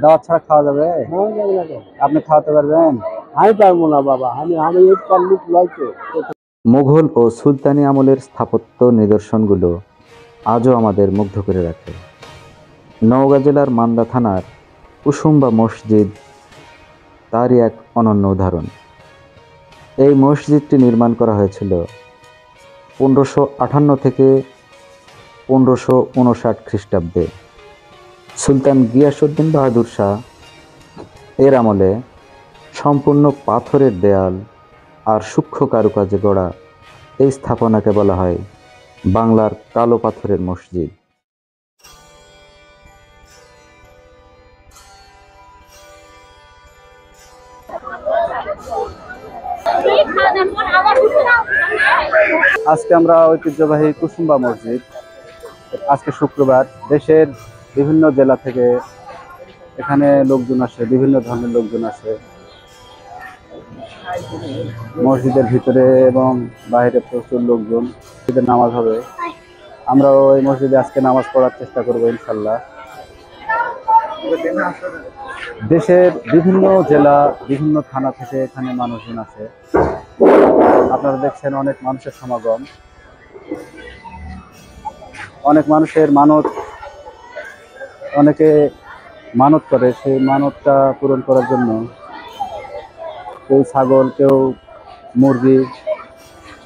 দাওয়াত ছাড়া খাওয়া যাবে? আপনি খাওয়াতে পারবেন? আমি পারবো না বাবা, আমি এর পারলুক লয়তো। মুঘল ও সুলতানি আমলের স্থাপত্য নিদর্শনগুলো আজও আমাদের মুগ্ধ করে রাখে। নওগাঁ জেলার মান্দা থানার কুসুম্বা মসজিদ তারই এক অনন্য উদাহরণ। এই মসজিদটি নির্মাণ করা হয়েছিল 1558 থেকে 1559 খ্রিস্টাব্দে। সুলতান গিয়াসউদ্দিন বাহাদুর শাহ এর আমলে সম্পূর্ণ পাথরের দেয়াল আর সূক্ষ্ম কারুকাজে গড়া এই স্থাপনাকে বলা হয় বাংলার কালো পাথরের মসজিদ। আজকে আমরা ঐতিহ্যবাহী কুসুম্বা মসজিদ, আজকে শুক্রবার, দেশের বিভিন্ন জেলা থেকে এখানে লোকজন আসে, বিভিন্ন ধরনের লোকজন আসে। মসজিদের ভিতরে এবং বাইরে প্রচুর লোকজন, মসজিদে নামাজ হবে। আমরাও এই মসজিদে আজকে নামাজ পড়ার চেষ্টা করবো ইনশাল্লাহ। দেশের বিভিন্ন জেলা, বিভিন্ন থানা থেকে এখানে মানুষজন আসে। আপনারা দেখছেন অনেক মানুষের সমাগম, অনেক মানুষের মানত, অনেকে মানত করে, সেই মানতটা পূরণ করার জন্য কেউ ছাগল, কেউ মুরগি,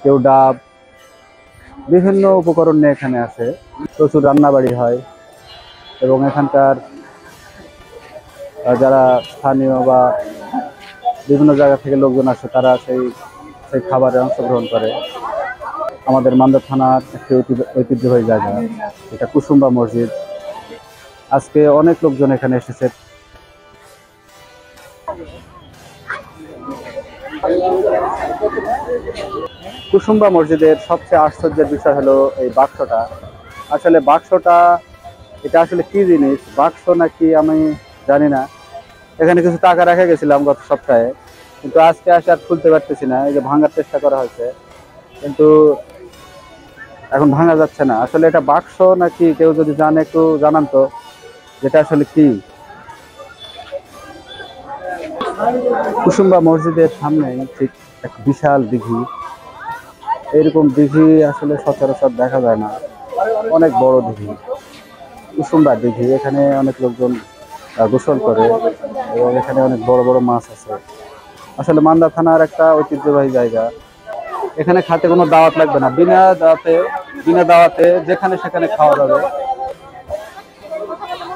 কেউ ডাব, বিভিন্ন উপকরণ নিয়ে এখানে আসে। প্রচুর রান্নাবাড়ি হয় এবং এখানকার যারা স্থানীয় বা বিভিন্ন জায়গা থেকে লোকজন আসে, তারা সেই খাবারে অংশগ্রহণ করে। আমাদের মান্দা থানার একটি ঐতিহ্যবাহী জায়গা, এটা কুসুম্বা মসজিদ। আজকে অনেক লোকজন এখানে এসেছে। কুসুম্বা মসজিদের সবচেয়ে আশ্চর্যের বিষয় হলো এই বাক্সটা। আসলে বাক্সটা এটা আসলে কি জিনিস, বাক্স নাকি আমি জানি না। এখানে কিছু টাকা রেখে গেছিলাম গত সপ্তাহে, কিন্তু আজকে আসে আর খুলতে পারতেছি না। এই যে ভাঙার চেষ্টা করা হয়েছে, কিন্তু এখন ভাঙা যাচ্ছে না। আসলে এটা বাক্স নাকি, কেউ যদি জানে একটু জানান তো, যেটা আসলে কি। কুসুম্বা মসজিদের সামনে ঠিক এক বিশাল দিঘি। এরকম দিঘি আসলে সচরাচর দেখা যায় না, অনেক বড় দিঘি, কুসুম্বা দিঘি। এখানে অনেক লোকজন গোসল করে এবং এখানে অনেক বড় বড় মাছ আছে। আসলে মান্দা থানার একটা ঐতিহ্যবাহী জায়গা। এখানে খাতে কোনো দাওয়াত লাগবে না, বিনা দাওয়াতে যেখানে সেখানে খাওয়া যাবে,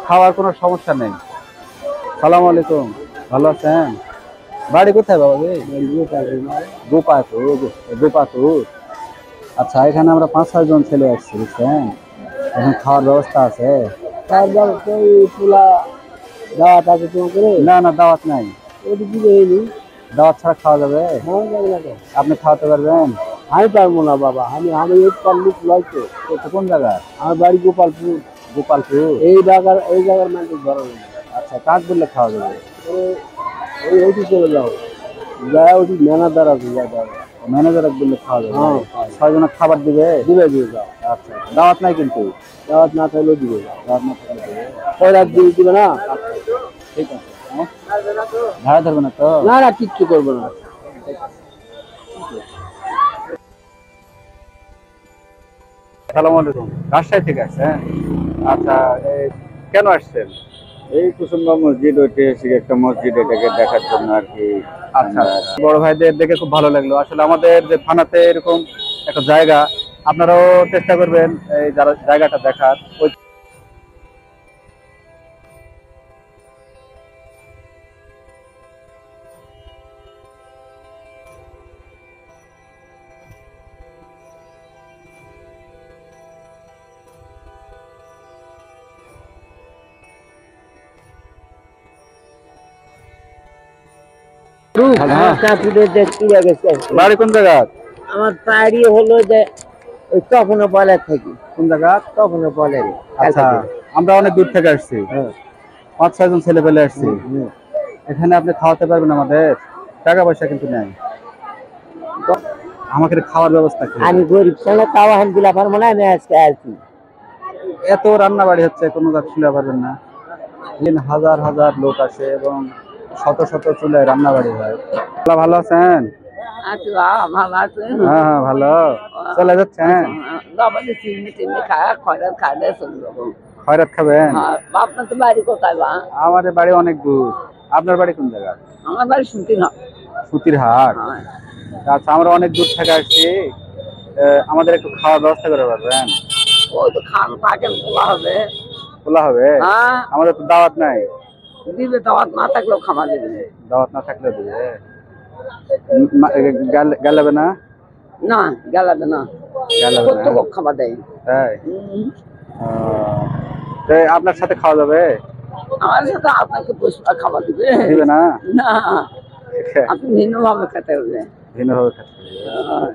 খাওয়ার কোনো সমস্যা নেই। সালাম আলাইকুম, ভালো আছেন? বাড়ি কোথায় বাবা? গোপাপুর। আচ্ছা, এখানে আমরা 5-6 জন ছেলে আসছি, বুঝছেন? এখন খাওয়ার ব্যবস্থা আছে? দাওয়াত আছে তোমাকে? না না, দাওয়াত নাই। দাওয়াত ছাড়া খাওয়া যাবে? আপনি খাওয়াতে পারবেন? আমি পারবো না বাবা, আমি এর পারলুক লয়তো। কোন জায়গা? আমার বাড়ি গোপালপুর। এই জায়গার মানে ধরো। আচ্ছা, কাক বললে খাওয়া যাবে? ওইটি চলে যাও, যায় ওটি ম্যানেজার আছে, ম্যানেজার বললে খাওয়া যাবে? হ্যাঁ, 6 জনের খাবার দিবে? দিয়ে যাও। আচ্ছা, দাওয়াত নাই কিন্তু? দাওয়াত না থাকলেও দিবে যাও। দাওয়াত না থাকলে দিবে? ওই রাত দিয়ে দিবে না? আচ্ছা, ঠিক আছে। ভাড়া ধরবে না তো? না, কিচ্ছু করবো না। আসসালামু আলাইকুম। রাজশাহী থেকে আসছেন? আচ্ছা, কেন আসছেন? এই কুসুম্বা মসজিদ, ঐতিহাসিক একটা মসজিদ, এটাকে দেখার জন্য আর কি। আচ্ছা, বড় ভাইদের দেখে খুব ভালো লাগলো। আসলে আমাদের যে থানাতে এরকম একটা জায়গা, আপনারাও চেষ্টা করবেন এই জায়গাটা দেখার। বাড়ি কোন জায়গা? আমার বাড়ি হলো যে ওই তখন বলের থেকে। কোন জায়গা? তখন বলের। আচ্ছা, আমরা অনেক দূর থেকে আসছি, 5-6 জন ছেলে পেলে আসছি। এখানে আপনি খাওয়াতে পারবেন আমাদের? টাকা পয়সা কিন্তু নেই, আমাকে খাওয়ার ব্যবস্থা কি? আমি গরিব ছেলে, তাও আমি দিলা পারবো না। আমি আজকে আসছি, এত রান্না বাড়ি হচ্ছে, কোনো কাজ ছিল পারবেন না? দিন হাজার হাজার লোক আসে এবং শত শত চুলায় রান্না বাড়ি হয়। আল্লাহ ভালো আছেন? আছি বা, ভালো আছে। হ্যাঁ হ্যাঁ ভালো। চলে যাচ্ছেন? বাবাকে চিনি টিনি খায় খয়রাত খাইলে চলে যাবো। খয়রাত খাবেন? আপনার তো বাড়ি কোথায় বা? আমাদের বাড়ি অনেক দূর। আপনার বাড়ি কোন জায়গায়? আমার বাড়ি শুনতে না। সুতির হাট। আচ্ছা, আমরা অনেক দূর থেকে আসছি। আমাদের একটু খাওয়ার ব্যবস্থা করে পারবেন? ওই তো খান পাকেন খোলা হবে। খোলা হবে? হ্যাঁ আমাদের তো দাওয়াত নাই। দিবে, দাওয়াত না থাকলেও খামা দিবে। দাওয়াত না থাকলে দিবে? গেলাবে না? না গেলাবে না, গেলাবে কত না? খাবার দেয়। তাই? তো আপনার সাথে খাওয়া যাবে? আমার সাথে আপনাকে পুষ্পা খাবার দিবে দিবে না? না, আপনি ভিন্ন ভাবে খেতে হবে। ভিন্নভাবে খেতে হবে।